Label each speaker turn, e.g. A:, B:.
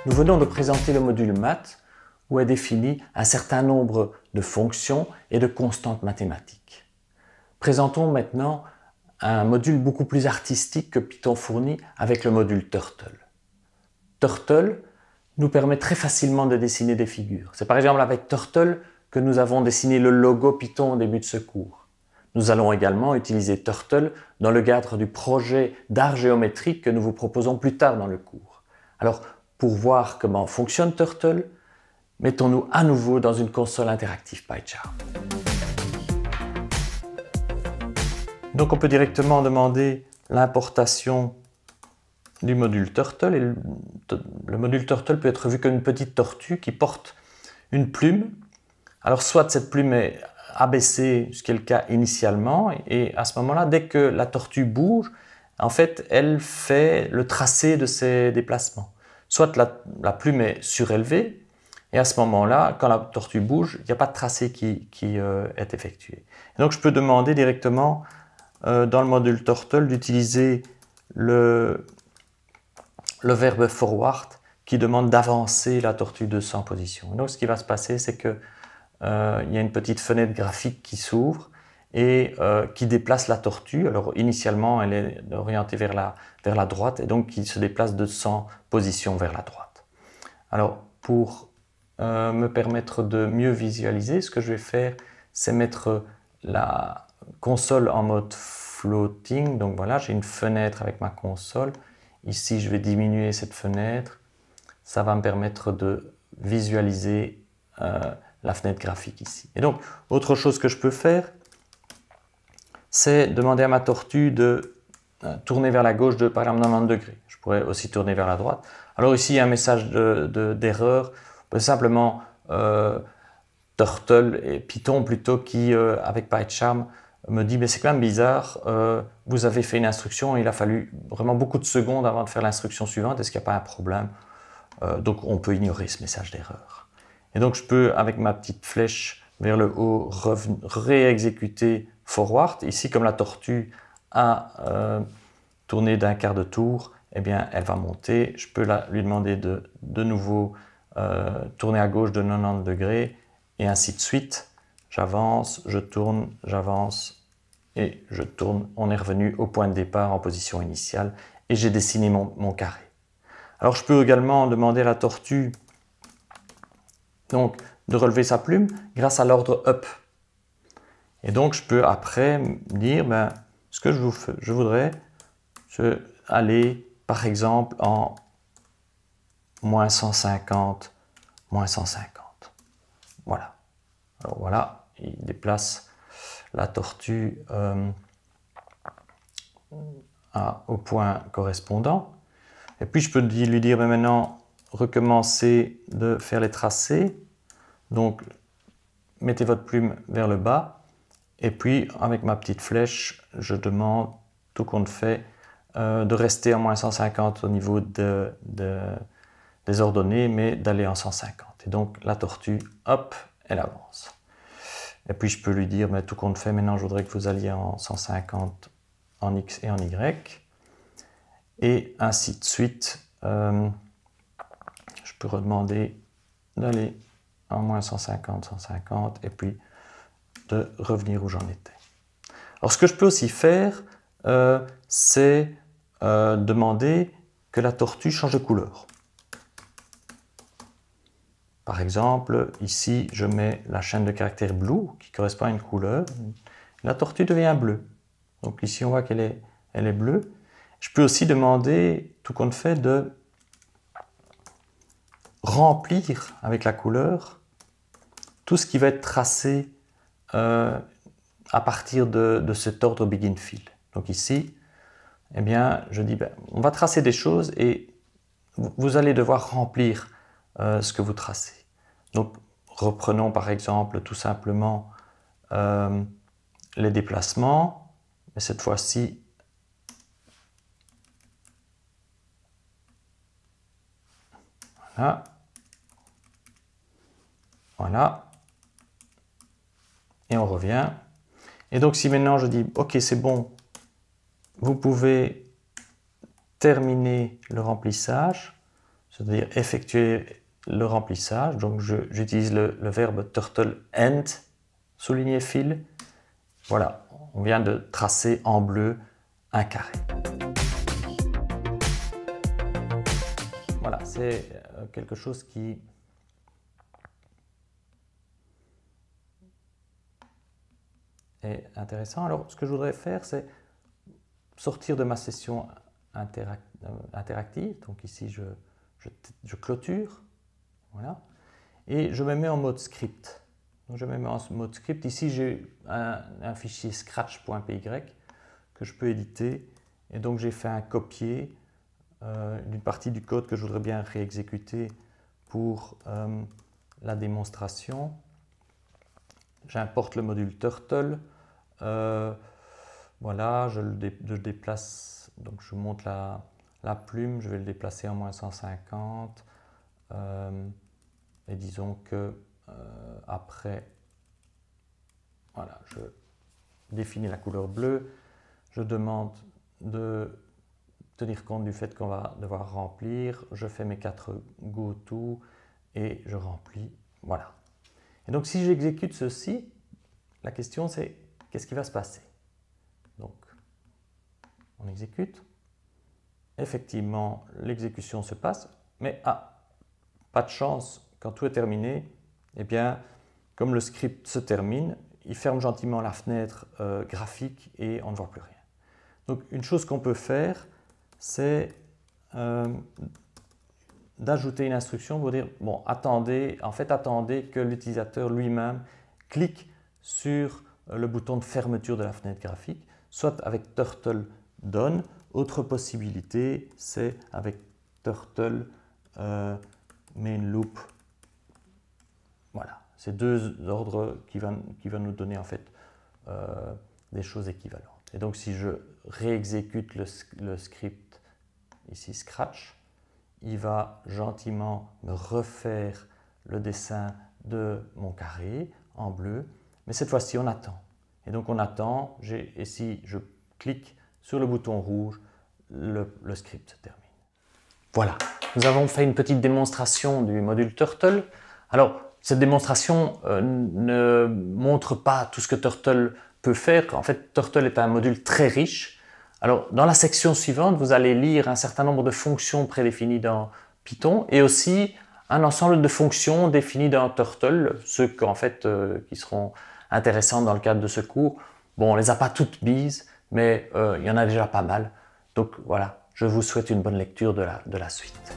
A: Nous venons de présenter le module maths où est défini un certain nombre de fonctions et de constantes mathématiques. Présentons maintenant un module beaucoup plus artistique que Python fournit avec le module Turtle. Turtle nous permet très facilement de dessiner des figures. C'est par exemple avec Turtle que nous avons dessiné le logo Python au début de ce cours. Nous allons également utiliser Turtle dans le cadre du projet d'art géométrique que nous vous proposons plus tard dans le cours. Alors, pour voir comment fonctionne Turtle, mettons-nous à nouveau dans une console interactive PyCharm. Donc on peut directement demander l'importation du module Turtle. Et le module Turtle peut être vu comme une petite tortue qui porte une plume. Alors soit cette plume est abaissée, ce qui est le cas initialement, et à ce moment-là, dès que la tortue bouge, en fait, elle fait le tracé de ses déplacements. Soit la plume est surélevée, et à ce moment-là, quand la tortue bouge, il n'y a pas de tracé qui est effectué. Et donc je peux demander directement dans le module Turtle d'utiliser le verbe forward qui demande d'avancer la tortue de 100 positions. Et donc ce qui va se passer, c'est que il y a une petite fenêtre graphique qui s'ouvre et qui déplace la tortue. Alors initialement, elle est orientée vers la droite et donc qui se déplace de 100 positions vers la droite. Alors pour me permettre de mieux visualiser, ce que je vais faire, c'est mettre la console en mode floating. Donc voilà, j'ai une fenêtre avec ma console. Ici, je vais diminuer cette fenêtre. Ça va me permettre de visualiser la fenêtre graphique ici. Et donc, autre chose que je peux faire, c'est demander à ma tortue de tourner vers la gauche de par exemple 90 degrés. Je pourrais aussi tourner vers la droite. Alors ici, il y a un message d'erreur. On peut simplement Turtle et Python plutôt qui, avec PyCharm, me dit mais c'est quand même bizarre, vous avez fait une instruction et il a fallu vraiment beaucoup de secondes avant de faire l'instruction suivante, est-ce qu'il n'y a pas un problème? Donc on peut ignorer ce message d'erreur. Et donc je peux, avec ma petite flèche vers le haut, réexécuter forward. Ici, comme la tortue a tourné d'un quart de tour, eh bien elle va monter. Je peux lui demander de nouveau tourner à gauche de 90 degrés et ainsi de suite. J'avance, je tourne, j'avance et je tourne. On est revenu au point de départ en position initiale et j'ai dessiné mon carré. Alors je peux également demander à la tortue donc, de relever sa plume grâce à l'ordre up. Et donc je peux après dire ce que je voudrais, c'est aller par exemple en moins 150, moins 150. Voilà. Alors voilà, il déplace la tortue au point correspondant. Et puis je peux lui dire maintenant recommencer de faire les tracés. Donc mettez votre plume vers le bas. Et puis avec ma petite flèche, je demande tout compte fait de rester en moins 150 au niveau des ordonnées, mais d'aller en 150. Et donc la tortue, hop, elle avance. Et puis je peux lui dire, mais tout compte fait, maintenant je voudrais que vous alliez en 150 en X et en Y. Et ainsi de suite. Je peux redemander d'aller en moins 150, 150, et puis de revenir où j'en étais. Alors ce que je peux aussi faire, c'est demander que la tortue change de couleur. Par exemple, ici, je mets la chaîne de caractères blue qui correspond à une couleur. La tortue devient bleue. Donc ici, on voit qu'elle est bleue. Je peux aussi demander, tout compte fait, de remplir avec la couleur tout ce qui va être tracé à partir de cet ordre begin fill. Donc ici, eh bien, je dis, on va tracer des choses et vous allez devoir remplir ce que vous tracez. Donc, reprenons par exemple tout simplement les déplacements, mais cette fois-ci, voilà, voilà, et on revient. Et donc si maintenant je dis, ok c'est bon, vous pouvez terminer le remplissage, c'est-à-dire effectuer le remplissage. Donc j'utilise le verbe turtle end, souligné fil. Voilà, on vient de tracer en bleu un carré. Voilà, c'est quelque chose qui est intéressant. Alors, ce que je voudrais faire, c'est sortir de ma session interactive. Donc ici, je clôture. Voilà. Et je me mets en mode script. Donc, je me mets en mode script. Ici, j'ai un fichier scratch.py que je peux éditer. Et donc, j'ai fait un copier d'une partie du code que je voudrais bien réexécuter pour la démonstration. J'importe le module turtle. Voilà, je le déplace. Donc, je monte la plume. Je vais le déplacer en -150. Et disons que après, voilà, je définis la couleur bleue. Je demande de tenir compte du fait qu'on va devoir remplir. Je fais mes 4 go-to et je remplis. Voilà. Et donc, si j'exécute ceci, la question c'est qu'est-ce qui va se passer? Donc, on exécute. Effectivement, l'exécution se passe, mais pas de chance, quand tout est terminé, eh bien, comme le script se termine, il ferme gentiment la fenêtre graphique et on ne voit plus rien. Donc, une chose qu'on peut faire, c'est d'ajouter une instruction pour dire, bon, attendez que l'utilisateur lui-même clique sur le bouton de fermeture de la fenêtre graphique, soit avec turtle done. Autre possibilité, c'est avec turtle main loop. Voilà, c'est deux ordres qui vont nous donner en fait des choses équivalentes. Et donc si je réexécute le script ici Scratch, il va gentiment me refaire le dessin de mon carré en bleu, mais cette fois-ci on attend. Et donc on attend, et si je clique sur le bouton rouge, le script se termine. Voilà, nous avons fait une petite démonstration du module Turtle. Alors, cette démonstration ne montre pas tout ce que Turtle peut faire. En fait, Turtle est un module très riche. Alors, dans la section suivante, vous allez lire un certain nombre de fonctions prédéfinies dans Python et aussi un ensemble de fonctions définies dans Turtle, ceux qui seront intéressants dans le cadre de ce cours. Bon, on ne les a pas toutes mises, mais il y en a déjà pas mal. Donc voilà, je vous souhaite une bonne lecture de la suite.